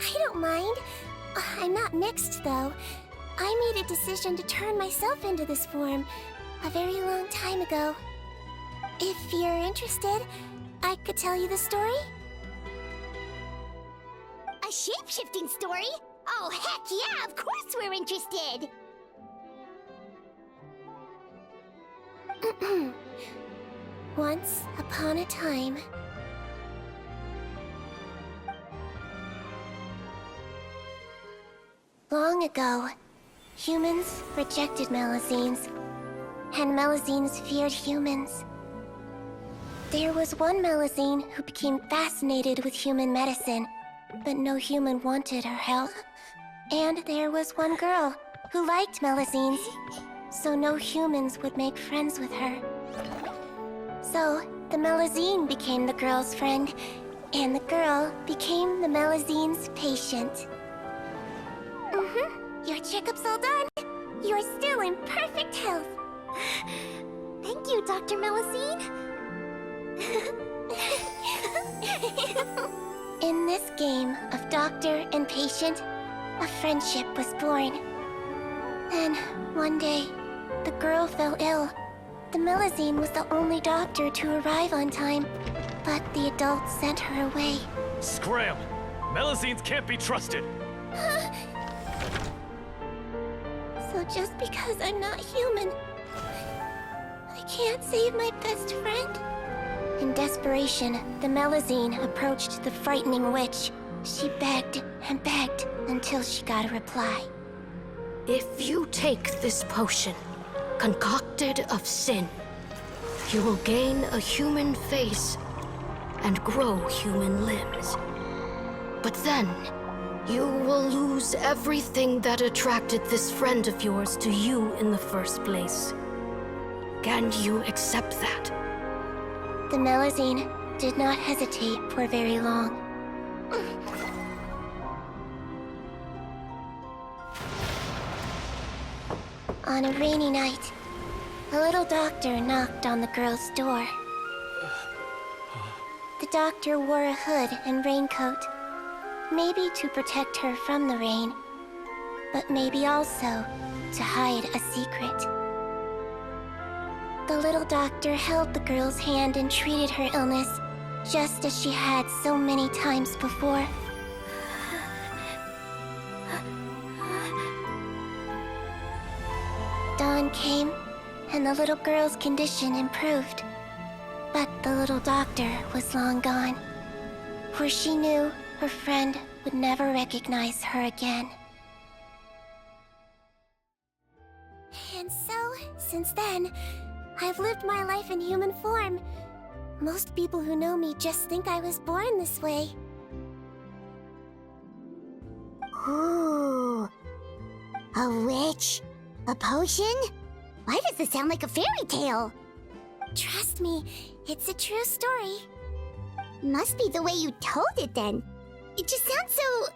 I don't mind. I'm not mixed, though. I made a decision to turn myself into this form a very long time ago. If you're interested, I could tell you the story. A shape-shifting story? Oh, heck yeah, of course we're interested! Once upon a time... Long ago, humans rejected Melazines, and Melazines feared humans. There was one Melazine who became fascinated with human medicine, but no human wanted her help. And there was one girl who liked Melazines, so no humans would make friends with her. So, the Melazine became the girl's friend, and the girl became the Melazine's patient. Your checkup's all done. You're still in perfect health. Thank you, Dr. Melazine. In this game of doctor and patient, a friendship was born. Then, one day, the girl fell ill. The Melazine was the only doctor to arrive on time, but the adults sent her away. Scram! Melazines can't be trusted! So just because I'm not human, I can't save my best friend? In desperation, the Melazine approached the frightening witch. She begged and begged until she got a reply. If you take this potion, concocted of sin, you will gain a human face and grow human limbs. But then, you will lose everything that attracted this friend of yours to you in the first place. Can you accept that? The Melazine did not hesitate for very long. On a rainy night, a little doctor knocked on the girl's door. The doctor wore a hood and raincoat, maybe to protect her from the rain, but maybe also to hide a secret. The little doctor held the girl's hand and treated her illness, just as she had so many times before. Dawn came, and the little girl's condition improved. But the little doctor was long gone, for she knew her friend would never recognize her again. And so, since then, I've lived my life in human form. Most people who know me just think I was born this way. Ooh. A witch? A potion? Why does this sound like a fairy tale? Trust me, it's a true story. Must be the way you told it then. It just sounds so...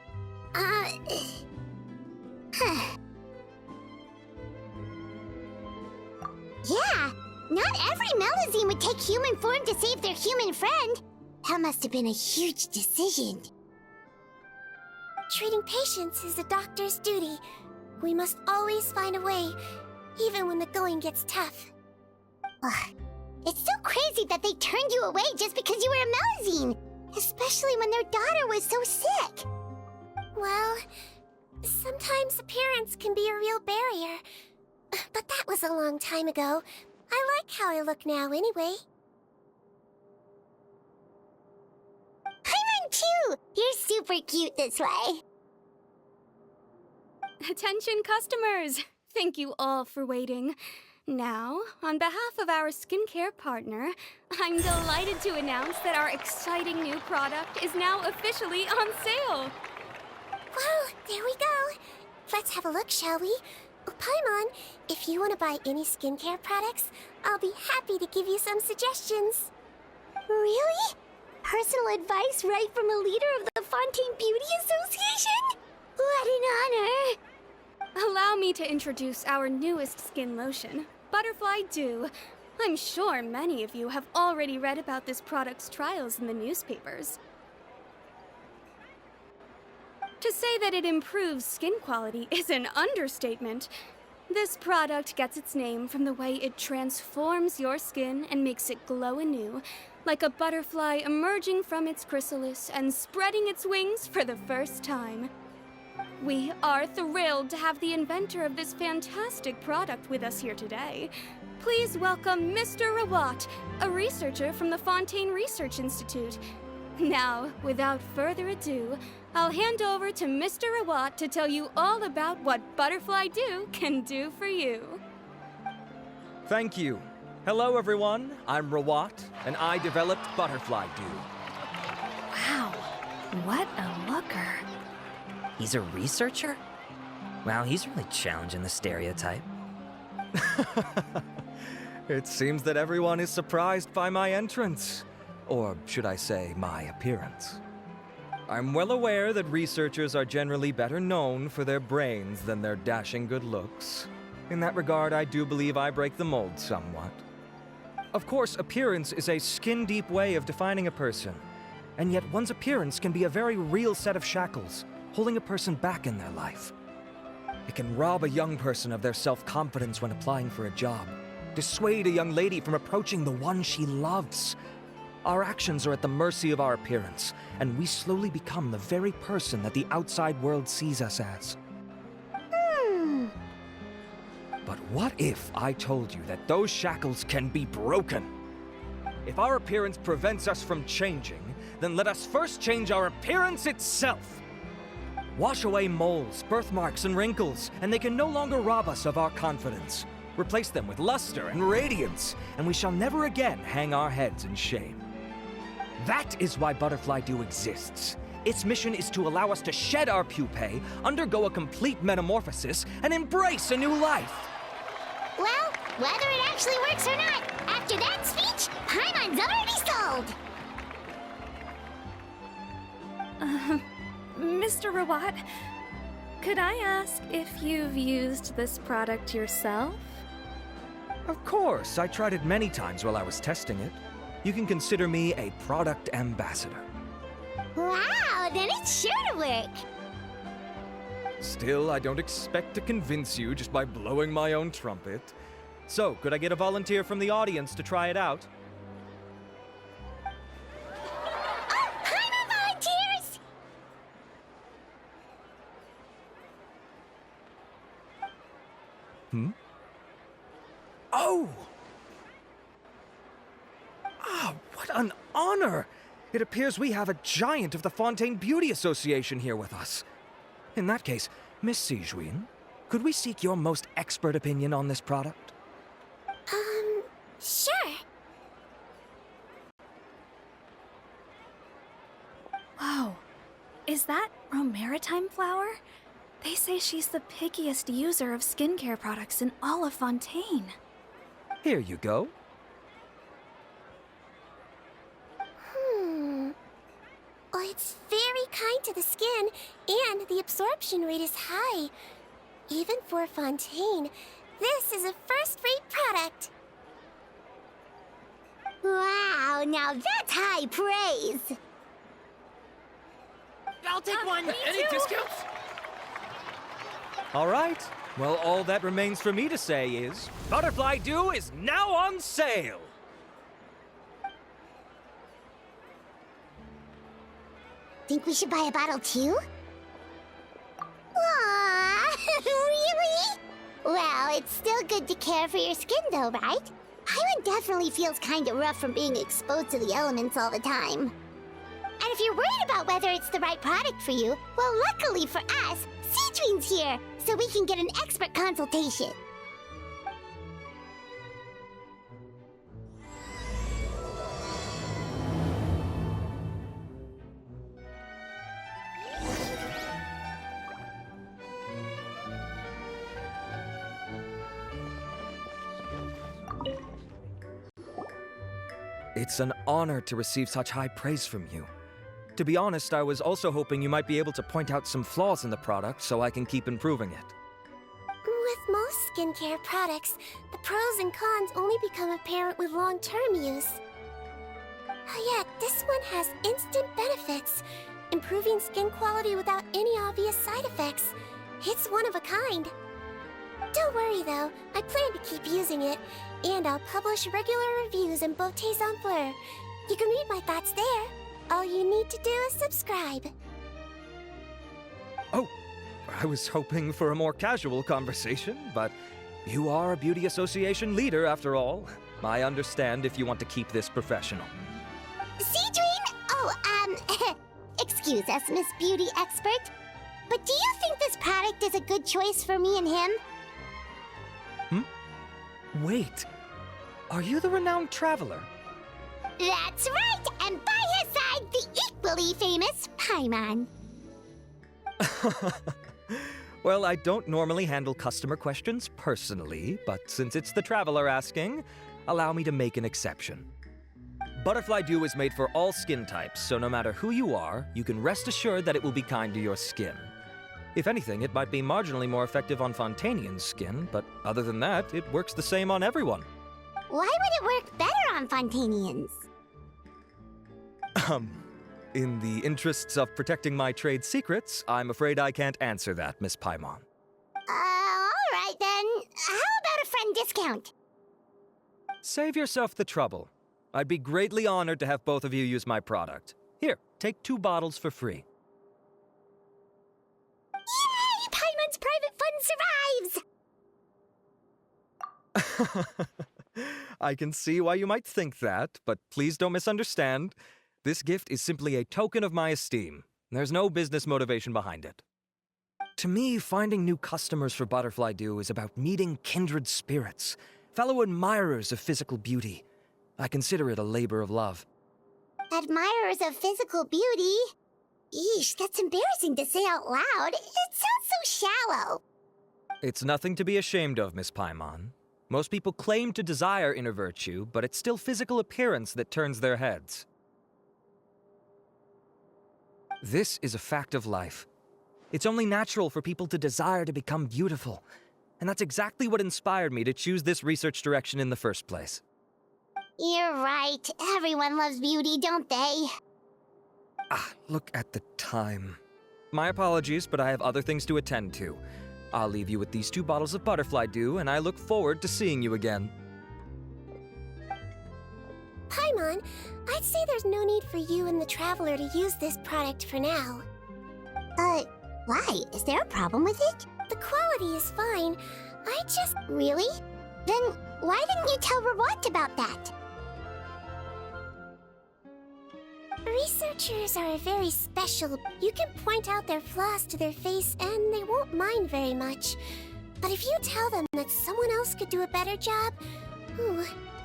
Yeah, not every Melazine would take human form to save their human friend. That must have been a huge decision. Treating patients is a doctor's duty. We must always find a way, even when the going gets tough. Ugh. It's so crazy that they turned you away just because you were a Melazine, especially when their daughter was so sick. Well, sometimes appearance can be a real barrier. But that was a long time ago. I like how I look now anyway. Paimon too! You're super cute this way. Attention customers! Thank you all for waiting. Now, on behalf of our skincare partner, I'm delighted to announce that our exciting new product is now officially on sale. Well, there we go. Let's have a look, shall we? Oh, Paimon, if you want to buy any skincare products, I'll be happy to give you some suggestions. Really? Personal advice right from a leader of the Fontaine Beauty Association? What an honor! Allow me to introduce our newest skin lotion, Butterfly Dew. I'm sure many of you have already read about this product's trials in the newspapers. To say that it improves skin quality is an understatement. This product gets its name from the way it transforms your skin and makes it glow anew, like a butterfly emerging from its chrysalis and spreading its wings for the first time. We are thrilled to have the inventor of this fantastic product with us here today. Please welcome Mr. Rawat, a researcher from the Fontaine Research Institute. Now, without further ado, I'll hand over to Mr. Rawat to tell you all about what Butterfly Dew can do for you. Thank you. Hello, everyone. I'm Rawat, and I developed Butterfly Dew. Wow, what a looker. He's a researcher? Wow, he's really challenging the stereotype. It seems that everyone is surprised by my entrance. Or should I say, my appearance. I'm well aware that researchers are generally better known for their brains than their dashing good looks. In that regard, I do believe I break the mold somewhat. Of course, appearance is a skin-deep way of defining a person. And yet one's appearance can be a very real set of shackles, holding a person back in their life. It can rob a young person of their self-confidence when applying for a job, dissuade a young lady from approaching the one she loves. Our actions are at the mercy of our appearance, and we slowly become the very person that the outside world sees us as. But what if I told you that those shackles can be broken? If our appearance prevents us from changing, then let us first change our appearance itself. Wash away moles, birthmarks, and wrinkles, and they can no longer rob us of our confidence. Replace them with luster and radiance, and we shall never again hang our heads in shame. That is why Butterfly Dew exists. Its mission is to allow us to shed our pupae, undergo a complete metamorphosis, and embrace a new life. Well, whether it actually works or not, after that speech, Paimon's already sold! Mr. Rawat, could I ask if you've used this product yourself? Of course, I tried it many times while I was testing it. You can consider me a product ambassador. Wow, then it's sure to work! Still, I don't expect to convince you just by blowing my own trumpet. So, could I get a volunteer from the audience to try it out? Oh, Paimon volunteers! Oh! Ah, what an honor! It appears we have a giant of the Fontaine Beauty Association here with us. In that case, Miss Sijuin, could we seek your most expert opinion on this product? Sure. Whoa, is that Romaritime flower? They say she's the pickiest user of skincare products in all of Fontaine. Here you go. Well, it's very kind to the skin, and the absorption rate is high. Even for Fontaine, this is a first-rate product. Wow, now that's high praise! I'll take one. Any discounts? All right. Well, all that remains for me to say is, Butterfly Dew is now on sale! Think we should buy a bottle too? Aww, really? Well, it's still good to care for your skin though, right? Paimon definitely feels kinda rough from being exposed to the elements all the time. And if you're worried about whether it's the right product for you, well, luckily for us, Sijuin's here, so we can get an expert consultation. It's an honor to receive such high praise from you. To be honest, I was also hoping you might be able to point out some flaws in the product so I can keep improving it. With most skincare products, the pros and cons only become apparent with long-term use. Yet, this one has instant benefits. improving skin quality without any obvious side effects. It's one of a kind. Don't worry though, I plan to keep using it, and I'll publish regular reviews in Ps4. You can read my thoughts there. All you need to do is subscribe. Oh, I was hoping for a more casual conversation, but you are a beauty association leader after all. I understand if you want to keep this professional. Cedrine? Oh, excuse us, Miss Beauty Expert. But do you think this product is a good choice for me and him? Wait, are you the renowned traveler? That's right, and by his side, the equally famous Paimon. Well, I don't normally handle customer questions personally, but since it's the traveler asking, allow me to make an exception. Butterfly Dew is made for all skin types, so no matter who you are, you can rest assured that it will be kind to your skin. If anything, it might be marginally more effective on Fontainian's skin, but other than that, it works the same on everyone. Why would it work better on Fontainians? In the interests of protecting my trade secrets, I'm afraid I can't answer that, Miss Paimon. Alright then. How about a friend discount? Save yourself the trouble. I'd be greatly honored to have both of you use my product. Here, take 2 bottles for free. Yay! Paimon's private fund survives! I can see why you might think that, but please don't misunderstand. This gift is simply a token of my esteem. There's no business motivation behind it. To me, finding new customers for Butterfly Dew is about meeting kindred spirits, fellow admirers of physical beauty. I consider it a labor of love. Admirers of physical beauty? Eesh, that's embarrassing to say out loud. It sounds so shallow. It's nothing to be ashamed of, Miss Paimon. Most people claim to desire inner virtue, but it's still physical appearance that turns their heads. This is a fact of life. It's only natural for people to desire to become beautiful, and that's exactly what inspired me to choose this research direction in the first place. You're right. Everyone loves beauty, don't they? Look at the time. My apologies, but I have other things to attend to. I'll leave you with these 2 bottles of Butterfly Dew, and I look forward to seeing you again. Paimon, I'd say there's no need for you and the Traveler to use this product for now. Why? Is there a problem with it? The quality is fine. I just... Really? Then why didn't you tell Rawat about that? Researchers are very special. You can point out their flaws to their face and they won't mind very much. But if you tell them that someone else could do a better job,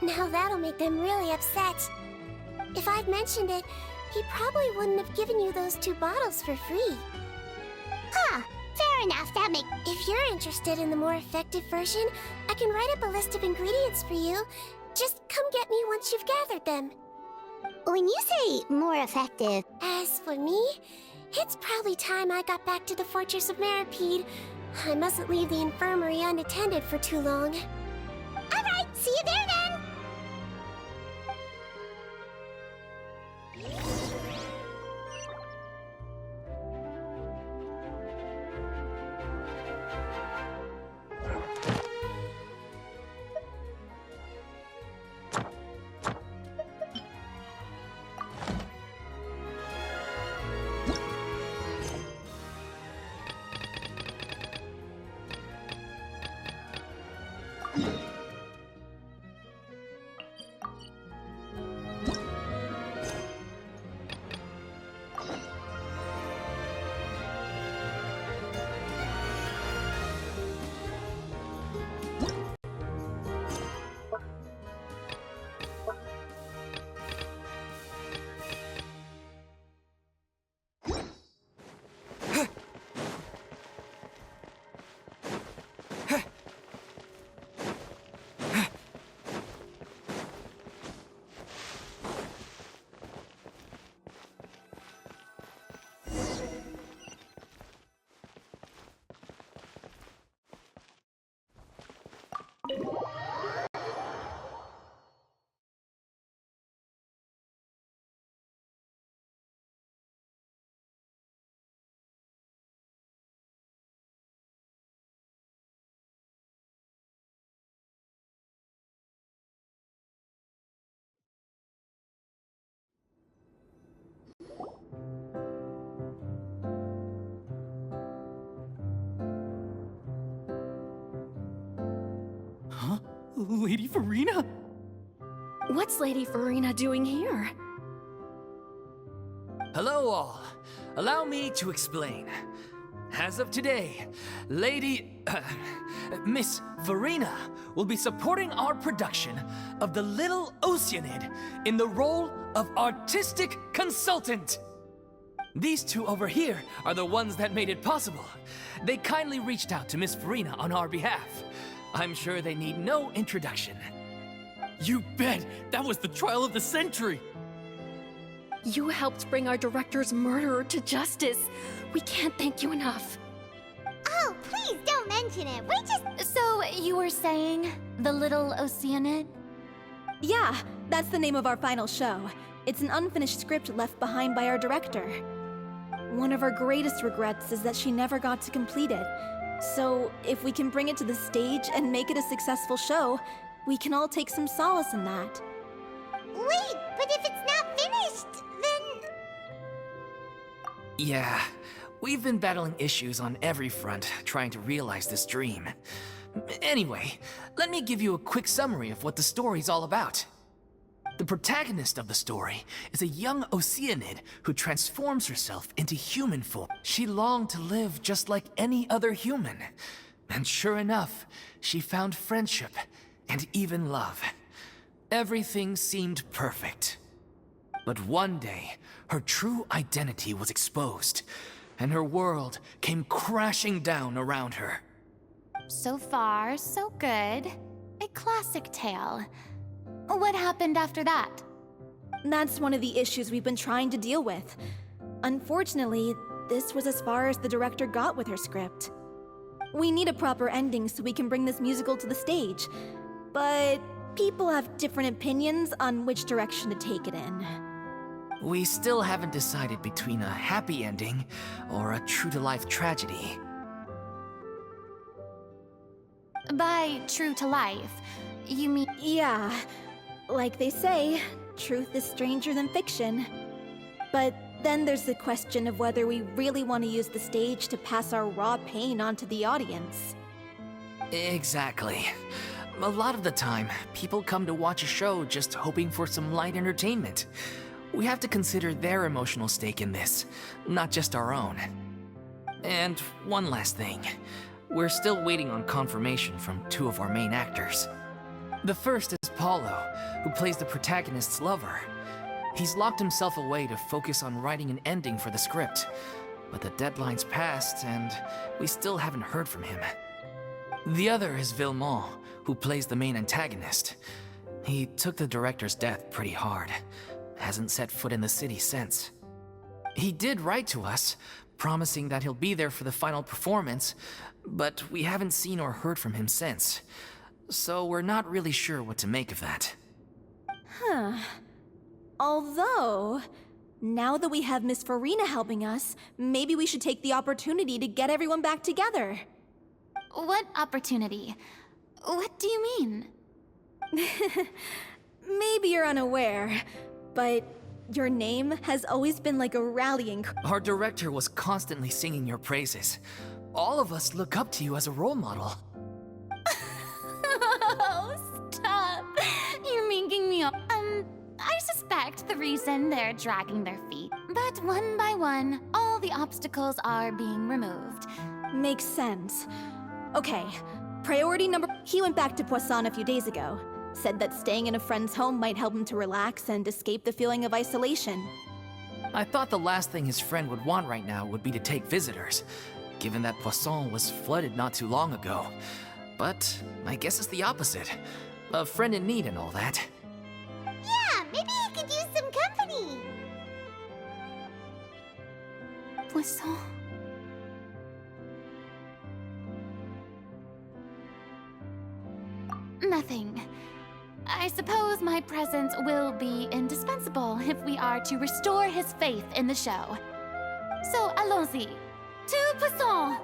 now that'll make them really upset. If I'd mentioned it, he probably wouldn't have given you those 2 bottles for free. Huh, fair enough, that makes... If you're interested in the more effective version, I can write up a list of ingredients for you. Just come get me once you've gathered them. When you say more effective... As for me, it's probably time I got back to the Fortress of Maripede. I mustn't leave the infirmary unattended for too long. Alright, see you there then! Lady Farina? What's Lady Farina doing here? Hello, all. Allow me to explain. As of today, Miss Farina will be supporting our production of The Little Oceanid in the role of artistic consultant. These two over here are the ones that made it possible. They kindly reached out to Miss Farina on our behalf. I'm sure they need no introduction. You bet! That was the trial of the century! You helped bring our director's murderer to justice. We can't thank you enough. Oh, please don't mention it. We just... So, you were saying The Little Oceanid? Yeah, that's the name of our final show. It's an unfinished script left behind by our director. One of our greatest regrets is that she never got to complete it. So, if we can bring it to the stage and make it a successful show, we can all take some solace in that. Wait, but if it's not finished, then... Yeah, we've been battling issues on every front trying to realize this dream. Anyway, let me give you a quick summary of what the story's all about. The protagonist of the story is a young Oceanid who transforms herself into human form. She longed to live just like any other human. And sure enough, she found friendship and even love. Everything seemed perfect. But one day, her true identity was exposed, and her world came crashing down around her. So far, so good. A classic tale. What happened after that? That's one of the issues we've been trying to deal with. Unfortunately, this was as far as the director got with her script. We need a proper ending so we can bring this musical to the stage. But people have different opinions on which direction to take it in. We still haven't decided between a happy ending or a true-to-life tragedy. By true to life, you mean... Yeah, like they say, truth is stranger than fiction. But then there's the question of whether we really want to use the stage to pass our raw pain onto the audience. Exactly. A lot of the time, people come to watch a show just hoping for some light entertainment. We have to consider their emotional stake in this, not just our own. And one last thing. We're still waiting on confirmation from two of our main actors. The first is Paulo, who plays the protagonist's lover. He's locked himself away to focus on writing an ending for the script, but the deadline's passed and we still haven't heard from him. The other is Villemont, who plays the main antagonist. He took the director's death pretty hard. Hasn't set foot in the city since. He did write to us, promising that he'll be there for the final performance, but we haven't seen or heard from him since. So we're not really sure what to make of that. Huh. Although, now that we have Miss Farina helping us, maybe we should take the opportunity to get everyone back together. What opportunity? What do you mean? Maybe you're unaware, but your name has always been like a rallying cry. Our director was constantly singing your praises. All of us look up to you as a role model. Oh, stop! You're making me up. I suspect the reason they're dragging their feet. But one by one, all the obstacles are being removed. Makes sense. Okay, priority number... He went back to Poisson a few days ago. Said that staying in a friend's home might help him to relax and escape the feeling of isolation. I thought the last thing his friend would want right now would be to take visitors, given that Poisson was flooded not too long ago. But I guess it's the opposite. A friend in need and all that. Yeah, maybe he could use some company. Poisson. Nothing. I suppose my presence will be indispensable if we are to restore his faith in the show. So, allons-y. To Poisson!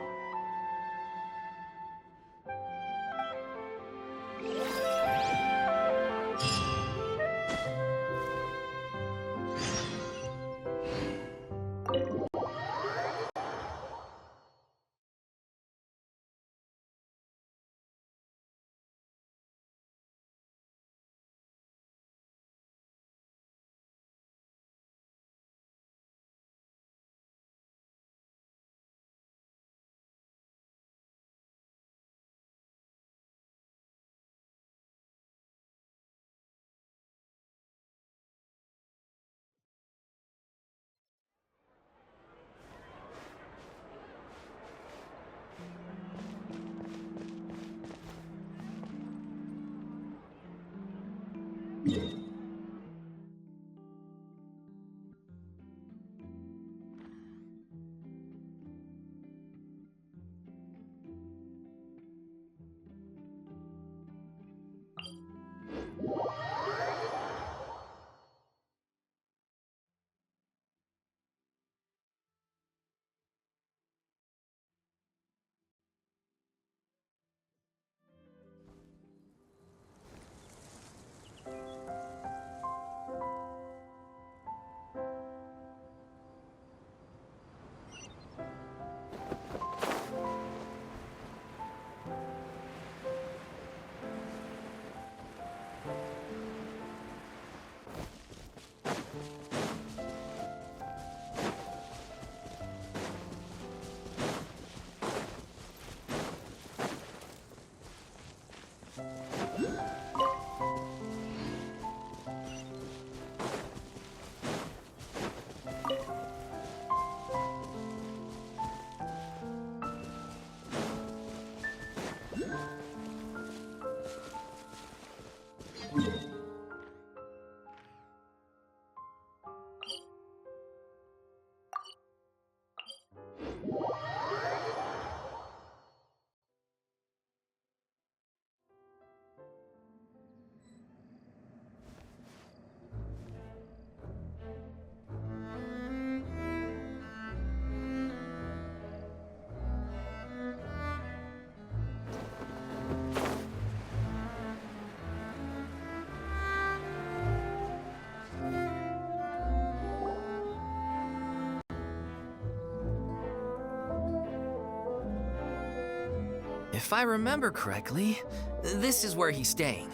If I remember correctly, this is where he's staying.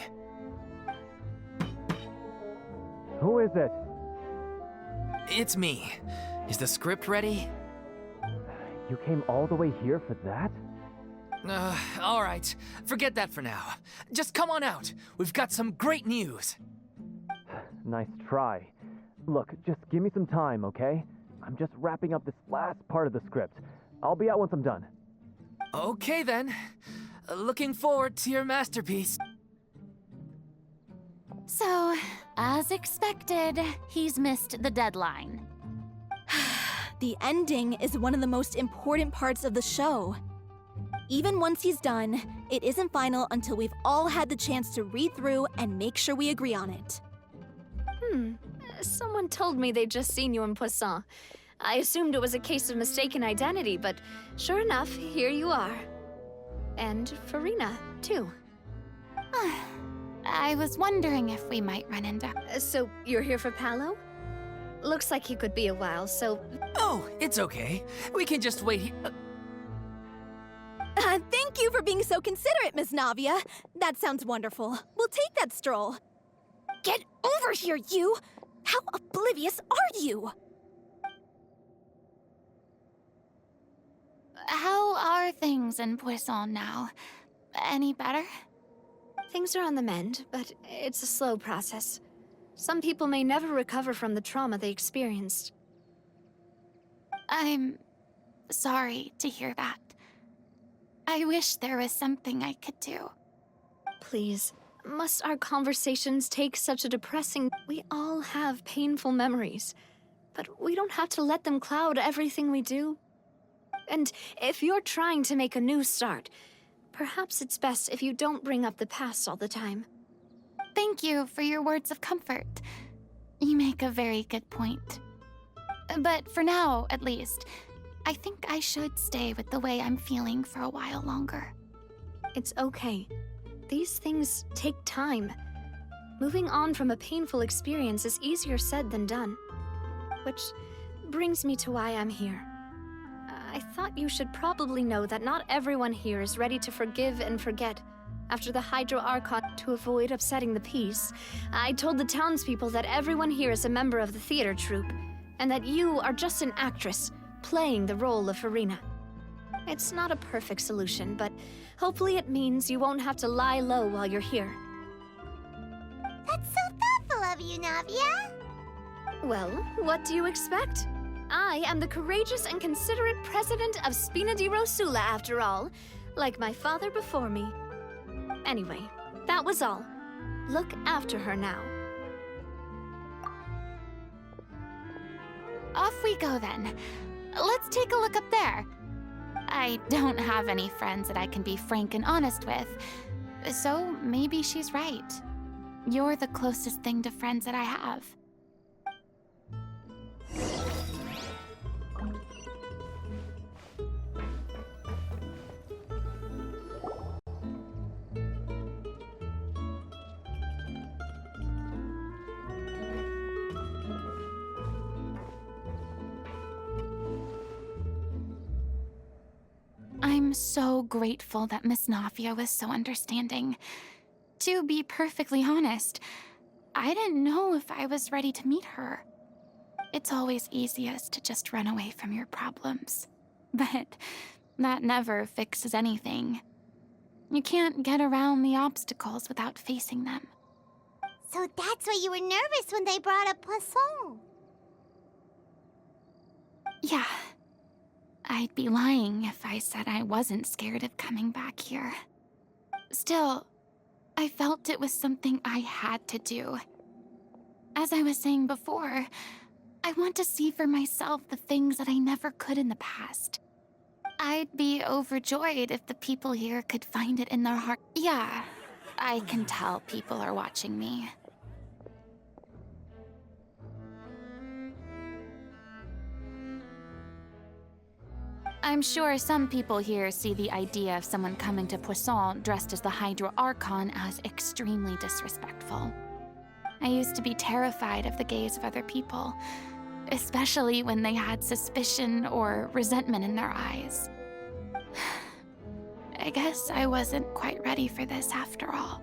Who is it? It's me. Is the script ready? You came all the way here for that? All right. Forget that for now. Just come on out. We've got some great news. Nice try. Look, just give me some time, okay? I'm just wrapping up this last part of the script. I'll be out once I'm done. Okay then. Looking forward to your masterpiece. So, as expected, he's missed the deadline. The ending is one of the most important parts of the show. Even once he's done, it isn't final until we've all had the chance to read through and make sure we agree on it. Someone told me they'd just seen you in Poisson. I assumed it was a case of mistaken identity, but sure enough, here you are. And Farina, too. I was wondering if we might run into... So, you're here for Paolo? Looks like he could be a while, so... Oh, it's okay. We can just wait here. Thank you for being so considerate, Miss Navia. That sounds wonderful. We'll take that stroll. Get over here, you! How oblivious are you? How are things in Poisson now? Any better? Things are on the mend, but it's a slow process. Some people may never recover from the trauma they experienced. I'm sorry to hear that. I wish there was something I could do. Please, must our conversations take such a depressing... We all have painful memories, but we don't have to let them cloud everything we do. And if you're trying to make a new start, perhaps it's best if you don't bring up the past all the time. Thank you for your words of comfort. You make a very good point. But for now, at least, I think I should stay with the way I'm feeling for a while longer. It's okay. These things take time. Moving on from a painful experience is easier said than done. Which brings me to why I'm here. I thought you should probably know that not everyone here is ready to forgive and forget. After the Hydro Archon, to avoid upsetting the peace, I told the townspeople that everyone here is a member of the theater troupe, and that you are just an actress, playing the role of Farina. It's not a perfect solution, but hopefully it means you won't have to lie low while you're here. That's so thoughtful of you, Navia. Well, what do you expect? I am the courageous and considerate president of Spina di Rosula, after all, like my father before me. Anyway, that was all. Look after her now. Off we go then. Let's take a look up there. I don't have any friends that I can be frank and honest with, so maybe she's right. You're the closest thing to friends that I have. I'm so grateful that Miss Navia was so understanding. To be perfectly honest, I didn't know if I was ready to meet her. It's always easiest to just run away from your problems. But that never fixes anything. You can't get around the obstacles without facing them. So that's why you were nervous when they brought up Poisson. Yeah. I'd be lying if I said I wasn't scared of coming back here. Still, I felt it was something I had to do. As I was saying before, I want to see for myself the things that I never could in the past. I'd be overjoyed if the people here could find it in their heart. Yeah, I can tell people are watching me. I'm sure some people here see the idea of someone coming to Poisson dressed as the Hydro Archon as extremely disrespectful. I used to be terrified of the gaze of other people, especially when they had suspicion or resentment in their eyes. I guess I wasn't quite ready for this after all.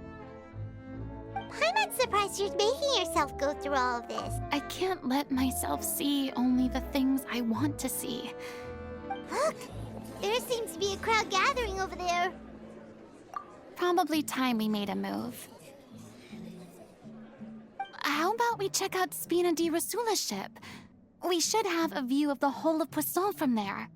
I'm not surprised you're making yourself go through all of this. I can't let myself see only the things I want to see. Look! There seems to be a crowd gathering over there. Probably time we made a move. How about we check out Spina di Rasula's ship? We should have a view of the whole of Poisson from there.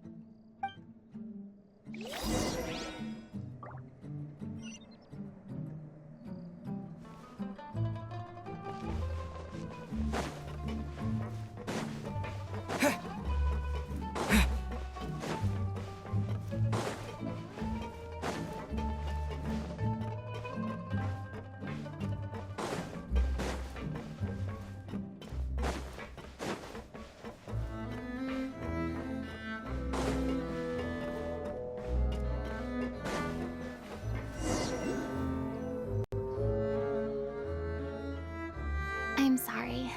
I'm sorry.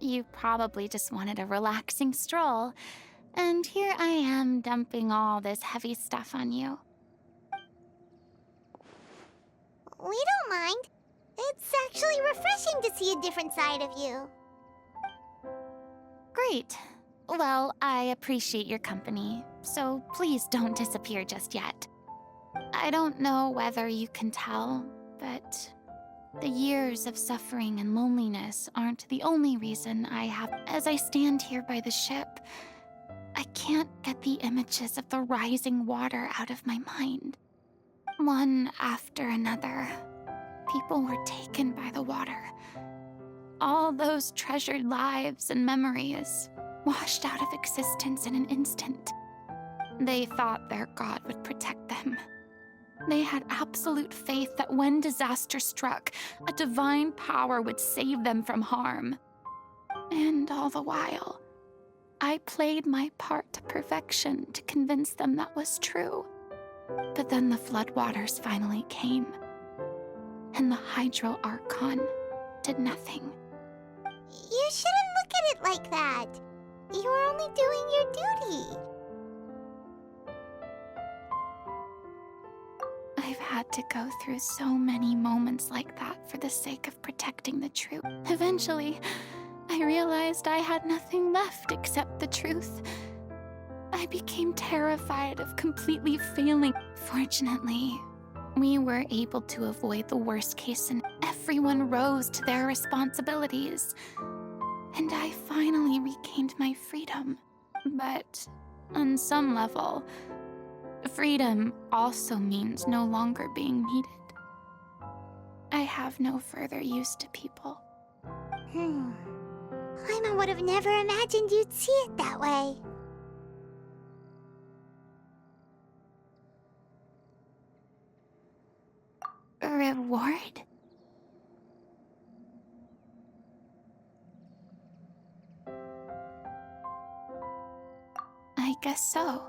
You probably just wanted a relaxing stroll, and here I am dumping all this heavy stuff on you. We don't mind. It's actually refreshing to see a different side of you. Great. Well, I appreciate your company, so please don't disappear just yet. I don't know whether you can tell, but the years of suffering and loneliness aren't the only reason I have. As I stand here by the ship, I can't get the images of the rising water out of my mind. One after another, people were taken by the water. All those treasured lives and memories washed out of existence in an instant. They thought their God would protect them. They had absolute faith that when disaster struck, a divine power would save them from harm. And all the while, I played my part to perfection to convince them that was true. But then the floodwaters finally came, and the Hydro Archon did nothing. You shouldn't look at it like that. You were only doing your duty. I've had to go through so many moments like that for the sake of protecting the truth. Eventually, I realized I had nothing left except the truth. I became terrified of completely failing. Fortunately, we were able to avoid the worst case and everyone rose to their responsibilities. And I finally regained my freedom. But on some level, freedom also means no longer being needed. I have no further use to people. Paimon would have never imagined you'd see it that way. A reward? I guess so.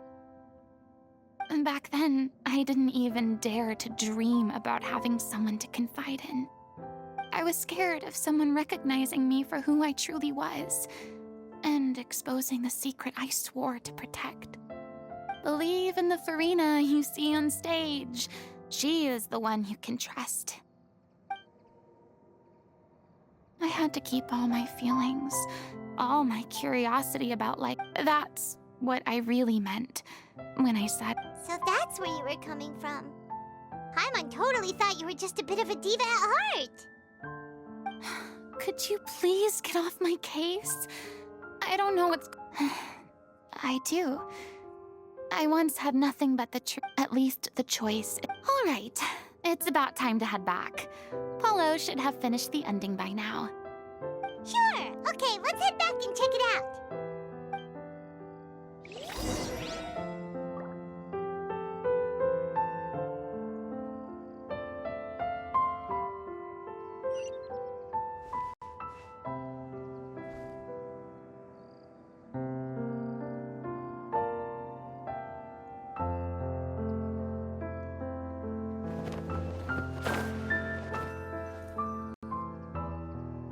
Back then, I didn't even dare to dream about having someone to confide in. I was scared of someone recognizing me for who I truly was, and exposing the secret I swore to protect. Believe in the Farina you see on stage. She is the one you can trust. I had to keep all my feelings, all my curiosity about life. That's what I really meant when I said... So that's where you were coming from. Paimon totally thought you were just a bit of a diva at heart. Could you please get off my case? I don't know what's... I do. I once had nothing but at least the choice. All right, it's about time to head back. Paulo should have finished the ending by now. Sure. Okay, let's head back and check it out.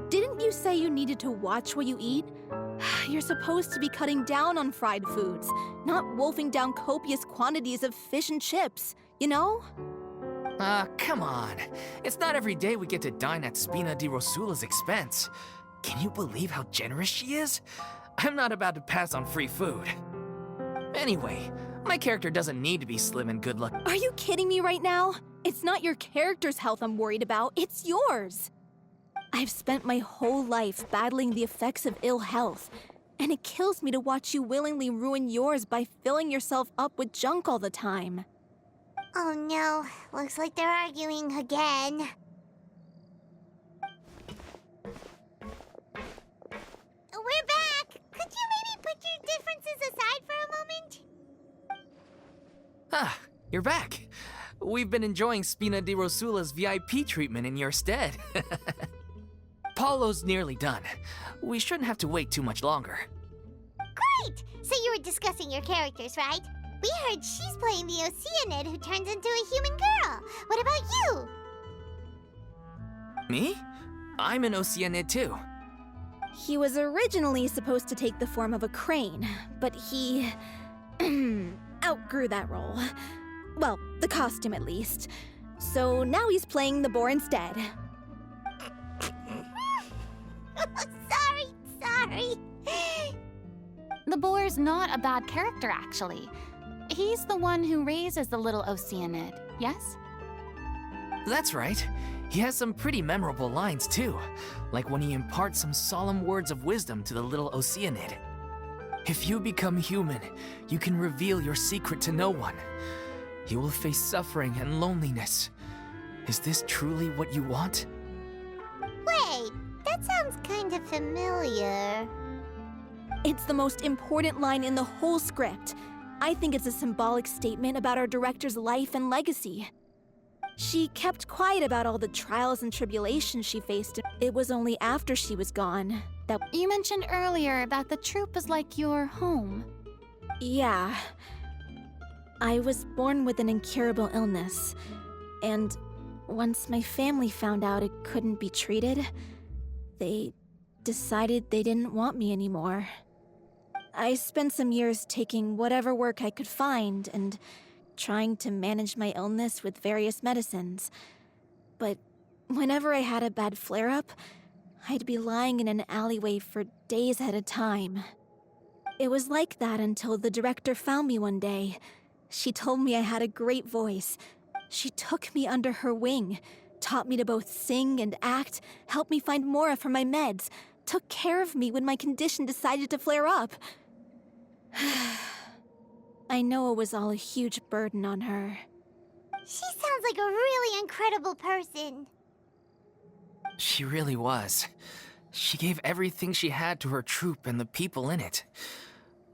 Didn't you say you needed to watch what you eat? You're supposed to be cutting down on fried foods, not wolfing down copious quantities of fish and chips. you know? Come on. It's not every day we get to dine at Spina di Rosula's expense. Can you believe how generous she is? I'm not about to pass on free food. Anyway, my character doesn't need to be slim and good looking. Are you kidding me right now? It's not your character's health I'm worried about, it's yours. I've spent my whole life battling the effects of ill health, and it kills me to watch you willingly ruin yours by filling yourself up with junk all the time. Oh no, looks like they're arguing again. We're back! Could you maybe put your differences aside for a moment? Ah, you're back. We've been enjoying Spina di Rosula's VIP treatment in your stead. Paulo's nearly done. We shouldn't have to wait too much longer. Great! So you were discussing your characters, right? We heard she's playing the Oceanid who turns into a human girl. What about you? Me? I'm an Oceanid too. He was originally supposed to take the form of a crane, but he outgrew that role. Well, the costume at least. So now he's playing the boar instead. Sorry. The boar's not a bad character, actually. He's the one who raises the little Oceanid, yes? That's right. He has some pretty memorable lines too, like when he imparts some solemn words of wisdom to the little Oceanid. If you become human, you can reveal your secret to no one. You will face suffering and loneliness. Is this truly what you want? Wait, that sounds kind of familiar. It's the most important line in the whole script. I think it's a symbolic statement about our director's life and legacy. She kept quiet about all the trials and tribulations she faced. It was only after she was gone that... You mentioned earlier that the troupe is like your home. Yeah. I was born with an incurable illness, and once my family found out it couldn't be treated, they decided they didn't want me anymore. I spent some years taking whatever work I could find and trying to manage my illness with various medicines. But whenever I had a bad flare-up, I'd be lying in an alleyway for days at a time. It was like that until the director found me one day. She told me I had a great voice. She took me under her wing, taught me to both sing and act, helped me find Mora for my meds, took care of me when my condition decided to flare up. I know it was all a huge burden on her. She sounds like a really incredible person. She really was. She gave everything she had to her troupe and the people in it.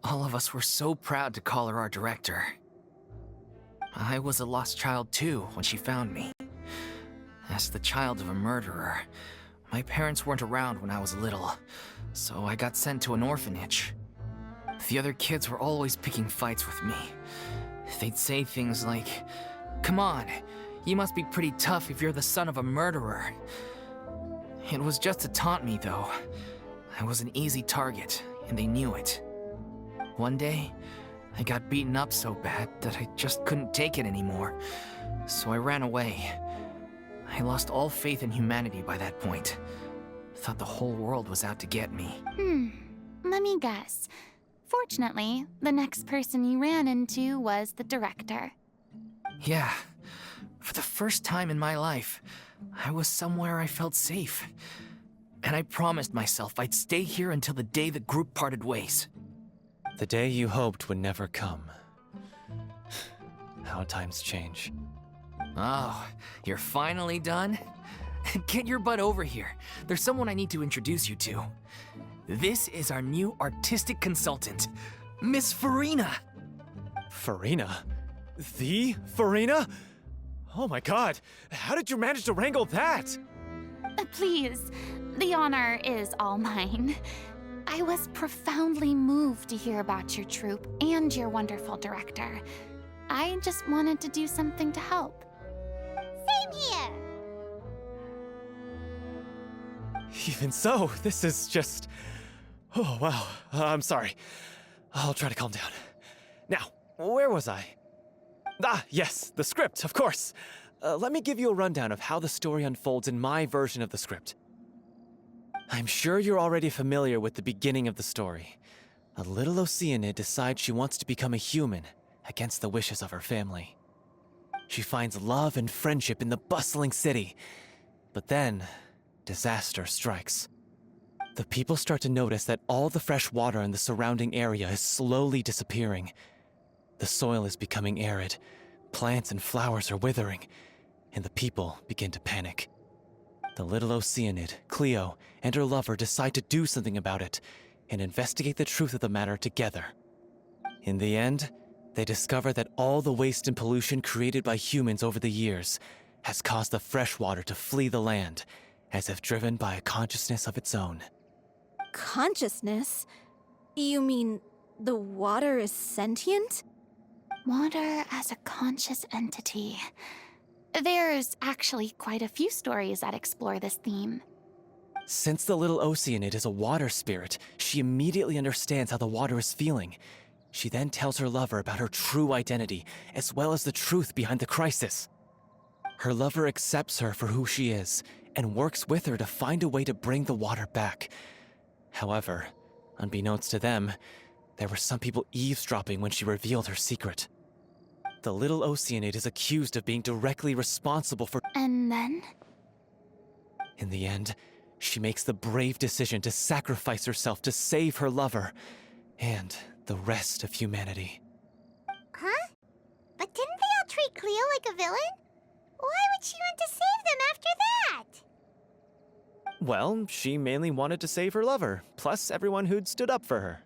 All of us were so proud to call her our director. I was a lost child too when she found me. As the child of a murderer, my parents weren't around when I was little, so I got sent to an orphanage. The other kids were always picking fights with me. They'd say things like, "Come on, you must be pretty tough if you're the son of a murderer." It was just to taunt me, though. I was an easy target, and they knew it. One day, I got beaten up so bad that I just couldn't take it anymore, so I ran away. I lost all faith in humanity by that point. Thought the whole world was out to get me. Let me guess. Fortunately, the next person you ran into was the director. Yeah. For the first time in my life, I was somewhere I felt safe. And I promised myself I'd stay here until the day the group parted ways. The day you hoped would never come. How times change. Oh, you're finally done? Get your butt over here. There's someone I need to introduce you to. This is our new artistic consultant, Miss Farina. Farina? The Farina? Oh my god, how did you manage to wrangle that? Please, the honor is all mine. I was profoundly moved to hear about your troupe and your wonderful director. I just wanted to do something to help. Same here. Even so, this is just... Oh, wow. I'm sorry. I'll try to calm down. Now, where was I? Ah, yes, the script, of course. Let me give you a rundown of how the story unfolds in my version of the script. I'm sure you're already familiar with the beginning of the story. A little Oceanid decides she wants to become a human, against the wishes of her family. She finds love and friendship in the bustling city. But then, disaster strikes. The people start to notice that all the fresh water in the surrounding area is slowly disappearing. The soil is becoming arid, plants and flowers are withering, and the people begin to panic. The little Oceanid, Cleo, and her lover decide to do something about it and investigate the truth of the matter together. In the end, they discover that all the waste and pollution created by humans over the years has caused the fresh water to flee the land, as if driven by a consciousness of its own. Consciousness? You mean the water is sentient? Water as a conscious entity. There's actually quite a few stories that explore this theme. Since the little Oceanid is a water spirit, she immediately understands how the water is feeling. She then tells her lover about her true identity, as well as the truth behind the crisis. Her lover accepts her for who she is, and works with her to find a way to bring the water back. However, unbeknownst to them, there were some people eavesdropping when she revealed her secret. The little Oceanid is accused of being directly responsible for— And then? In the end, she makes the brave decision to sacrifice herself to save her lover, and the rest of humanity. Huh? But didn't they all treat Cleo like a villain? Why would she want to save them after that? Well, she mainly wanted to save her lover, plus everyone who'd stood up for her.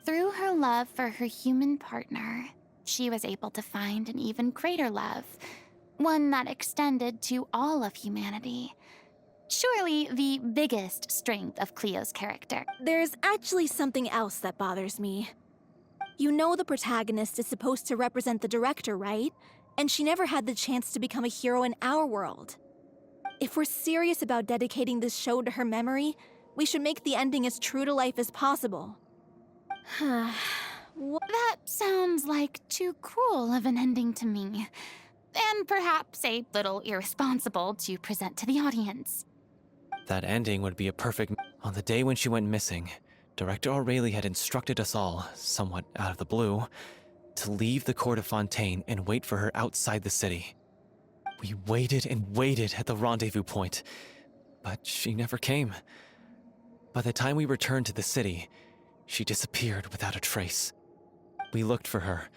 Through her love for her human partner, she was able to find an even greater love, one that extended to all of humanity. Surely the biggest strength of Cleo's character. There's actually something else that bothers me. You know the protagonist is supposed to represent the director, right? And she never had the chance to become a hero in our world. If we're serious about dedicating this show to her memory, we should make the ending as true to life as possible. That sounds like too cruel of an ending to me. And perhaps a little irresponsible to present to the audience. That ending would be a perfect— On the day when she went missing, Director Aurelie had instructed us all, somewhat out of the blue, to leave the court of Fontaine and wait for her outside the city. We waited and waited at the rendezvous point, but she never came. By the time we returned to the city, she disappeared without a trace. We looked for her.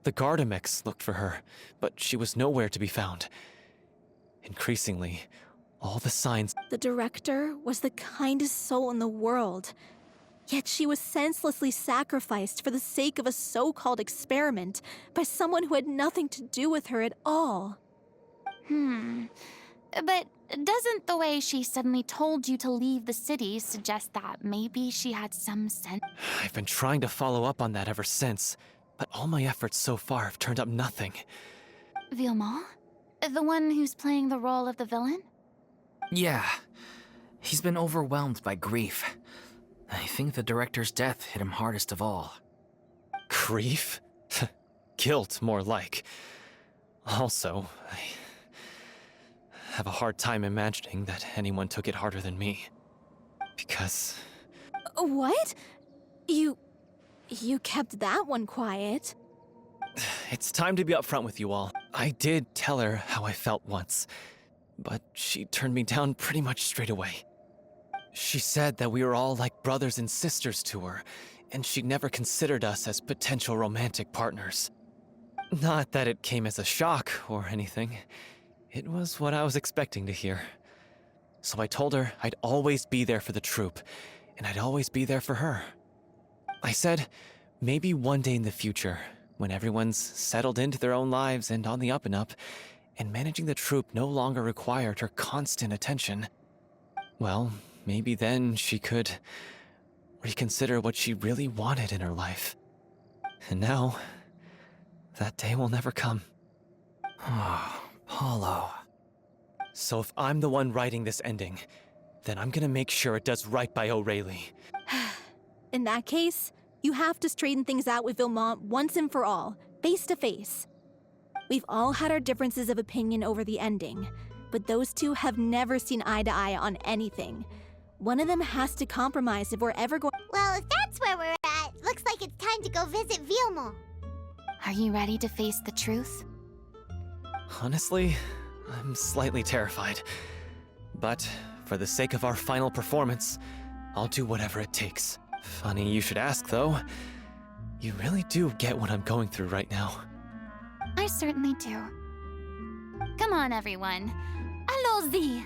The Gardamex looked for her, but she was nowhere to be found. Increasingly, all the signs— The director was the kindest soul in the world. Yet she was senselessly sacrificed for the sake of a so-called experiment by someone who had nothing to do with her at all. But doesn't the way she suddenly told you to leave the city suggest that maybe she had some sense? I've been trying to follow up on that ever since, but all my efforts so far have turned up nothing. Villemont? The one who's playing the role of the villain? Yeah. He's been overwhelmed by grief. I think the director's death hit him hardest of all. Grief? Guilt, more like. Also, I have a hard time imagining that anyone took it harder than me. Because— What? You kept that one quiet. It's time to be upfront with you all. I did tell her how I felt once, but she turned me down pretty much straight away. She said that we were all like brothers and sisters to her, and she'd never considered us as potential romantic partners. Not that it came as a shock or anything. It was what I was expecting to hear. So I told her I'd always be there for the troupe, and I'd always be there for her. I said, maybe one day in the future, when everyone's settled into their own lives and on the up and up, and managing the troupe no longer required her constant attention, well, maybe then she could reconsider what she really wanted in her life. And now, that day will never come. Oh, Paulo. So if I'm the one writing this ending, then I'm gonna make sure it does right by Aurelie. In that case, you have to straighten things out with Villemont once and for all, face to face. We've all had our differences of opinion over the ending, but those two have never seen eye to eye on anything. One of them has to compromise if we're ever going. Well, if that's where we're at, looks like it's time to go visit Vilmo. Are you ready to face the truth? Honestly, I'm slightly terrified. But for the sake of our final performance, I'll do whatever it takes. Funny you should ask, though. You really do get what I'm going through right now. I certainly do. Come on, everyone. Allons-y!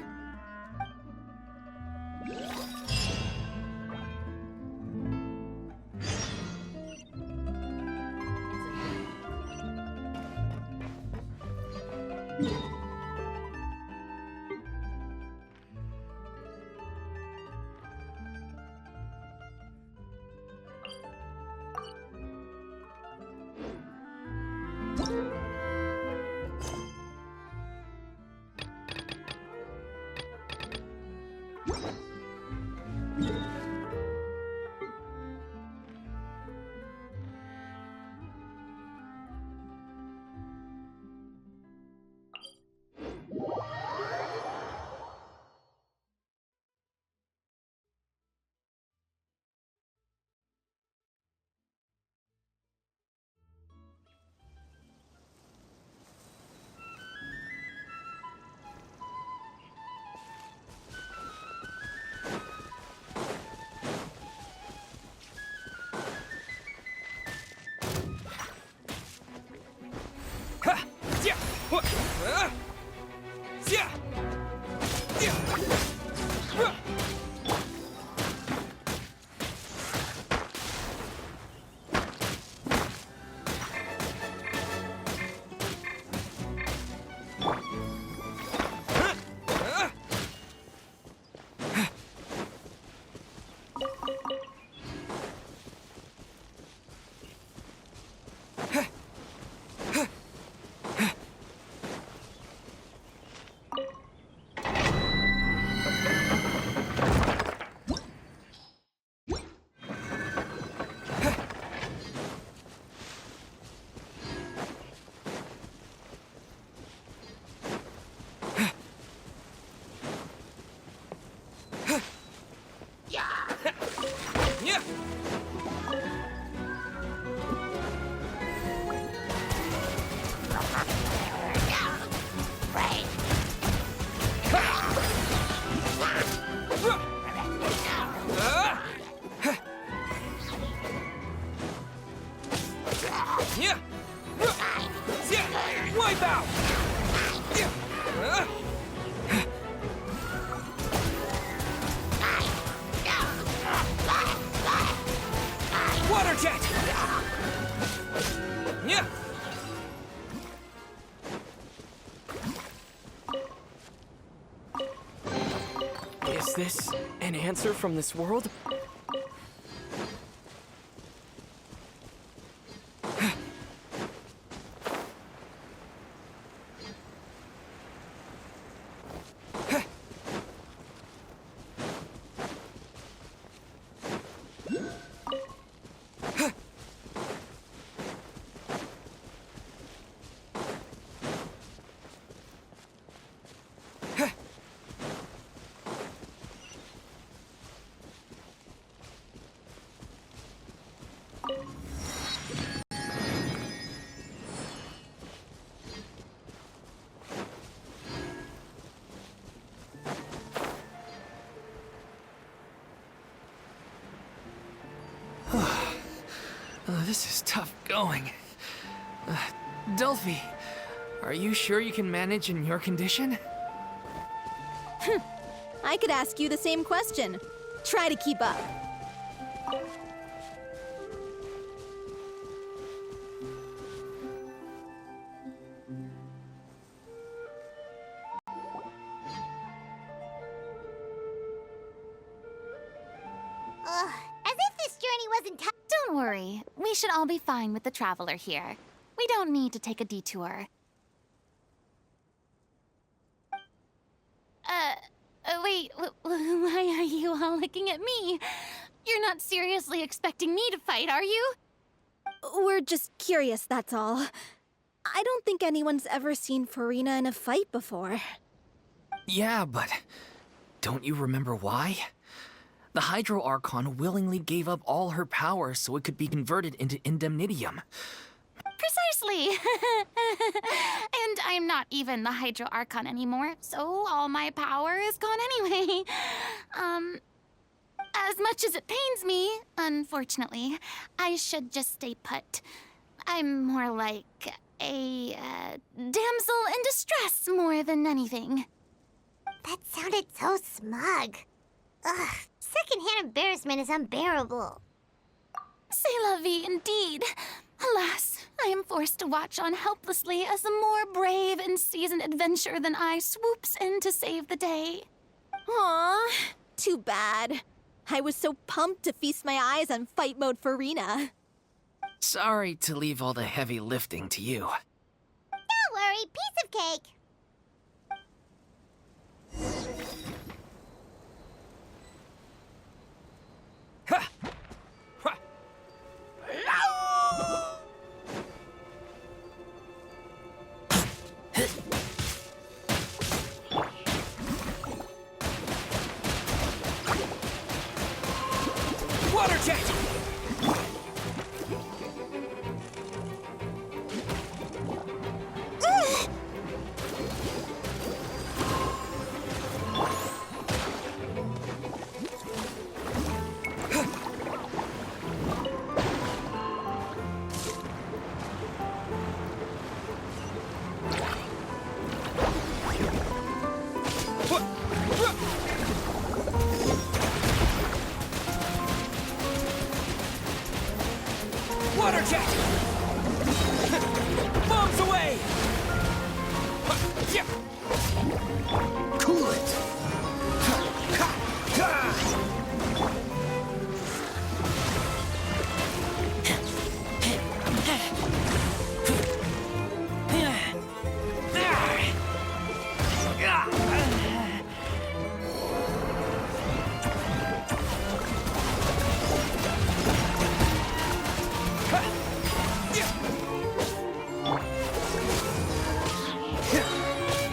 Is this an answer from this world? This is tough going. Delphi, are you sure you can manage in your condition? I could ask you the same question. Try to keep up. Ugh, as if this journey wasn't tough. Don't worry. We should all be fine with the traveler here. We don't need to take a detour. Wait, why are you all looking at me? You're not seriously expecting me to fight, are you? We're just curious, that's all. I don't think anyone's ever seen Farina in a fight before. Yeah, but don't you remember why? The Hydro Archon willingly gave up all her power so it could be converted into indemnitium. Precisely. And I'm not even the Hydro Archon anymore, so all my power is gone anyway. As much as it pains me, unfortunately, I should just stay put. I'm more like a damsel in distress more than anything. That sounded so smug. Ugh, secondhand embarrassment is unbearable. C'est la vie, indeed. Alas, I am forced to watch on helplessly as a more brave and seasoned adventurer than I swoops in to save the day. Aw, too bad. I was so pumped to feast my eyes on fight mode Farina. Sorry to leave all the heavy lifting to you. Don't worry, piece of cake. Water jet! Water jet! Bombs away! Cool it!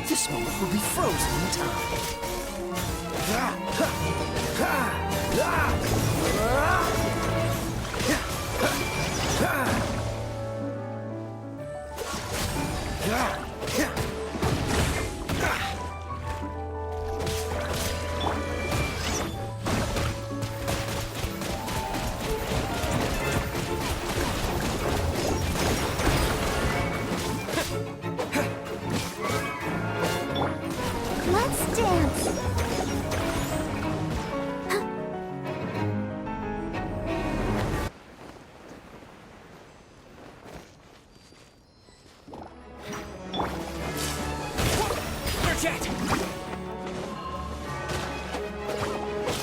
This moment will be frozen in time. Let's dance. Water jet!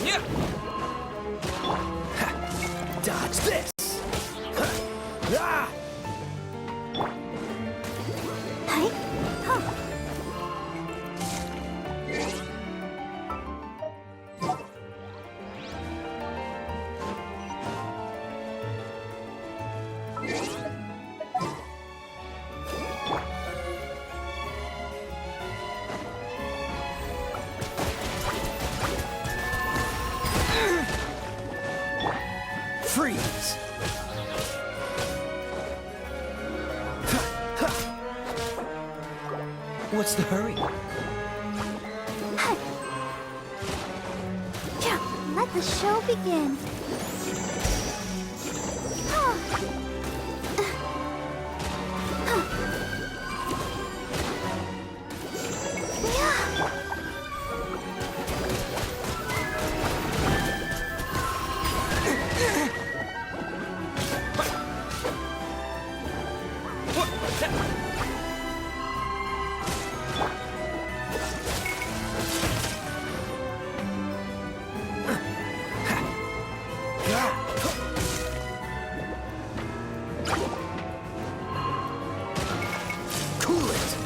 Yeah. Dodge this! Ah! Hi. Huh. Freeze! What's the hurry? Yeah, let the show begin. Cool it!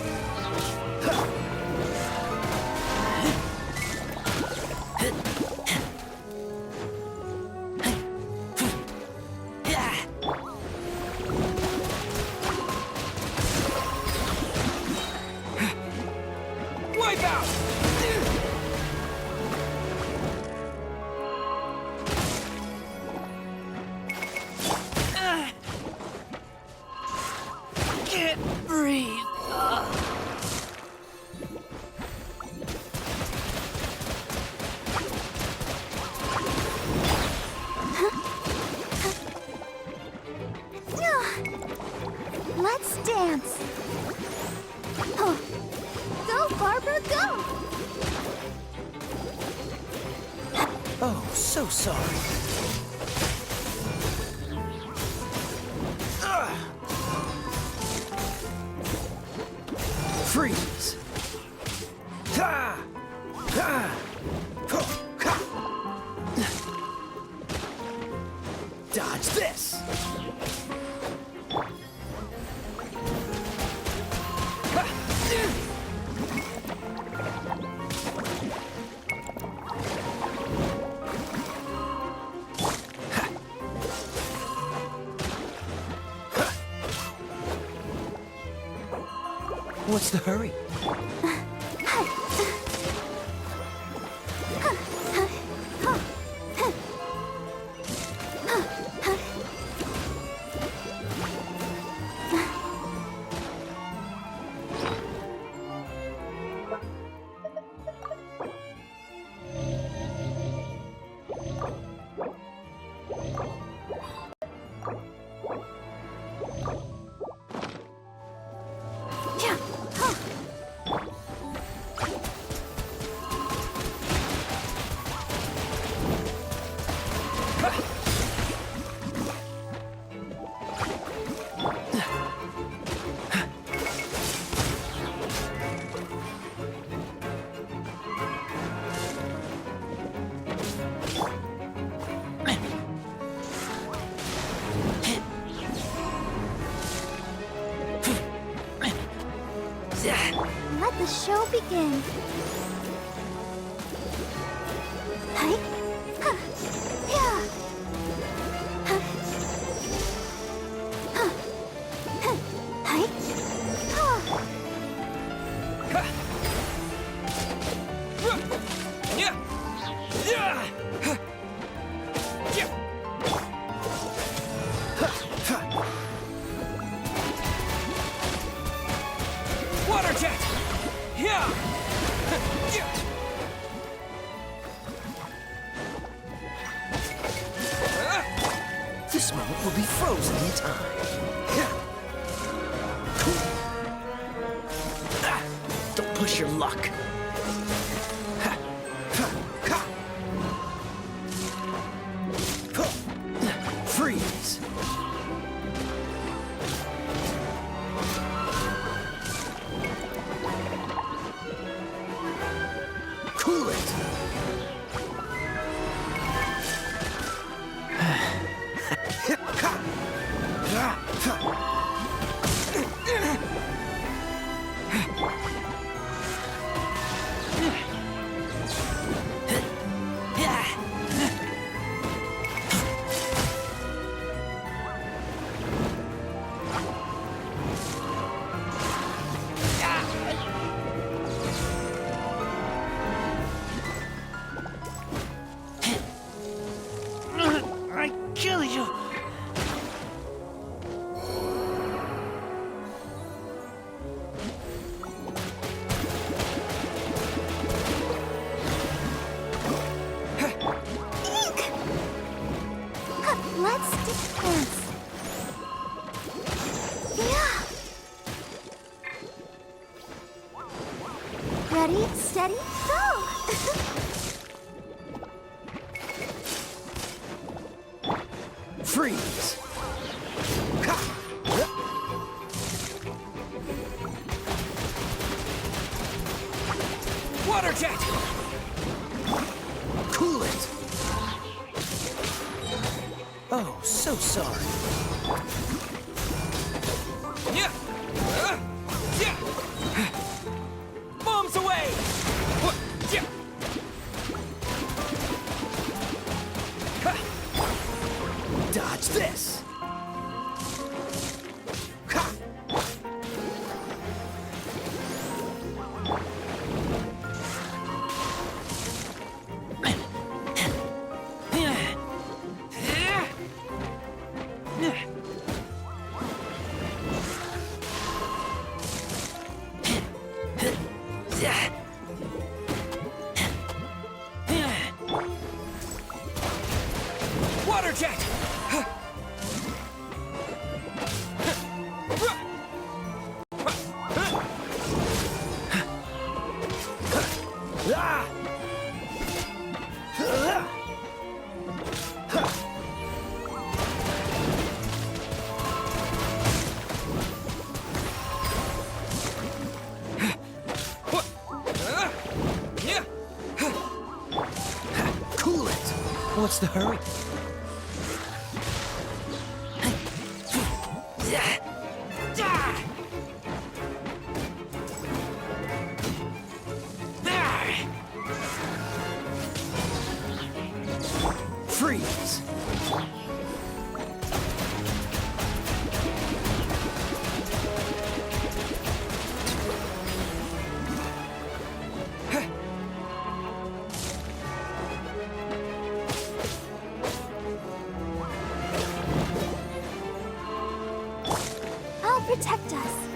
dance! Oh. Go, Barbara, go! Oh, so sorry. Freeze! Ha! Ha! Ho! Ha! Dodge this! What's the hurry? Let the show begin. Hi. Ha. Yeah. Ha. Ha. Ha. Hi. Ha. Yeah! Yeah! Water jet! Yeah! This moment will be frozen in time. Don't push your luck. Freeze! Cool it! I kill you! Let's dance. Yeah. Ready, steady, go! Freeze! Water jet! Cool it! Oh, so sorry. Yeah! Yeah! Bombs away! What? Yeah! Dodge this! Ha! Water jet! What's the hurry? Freeze! I'll protect us.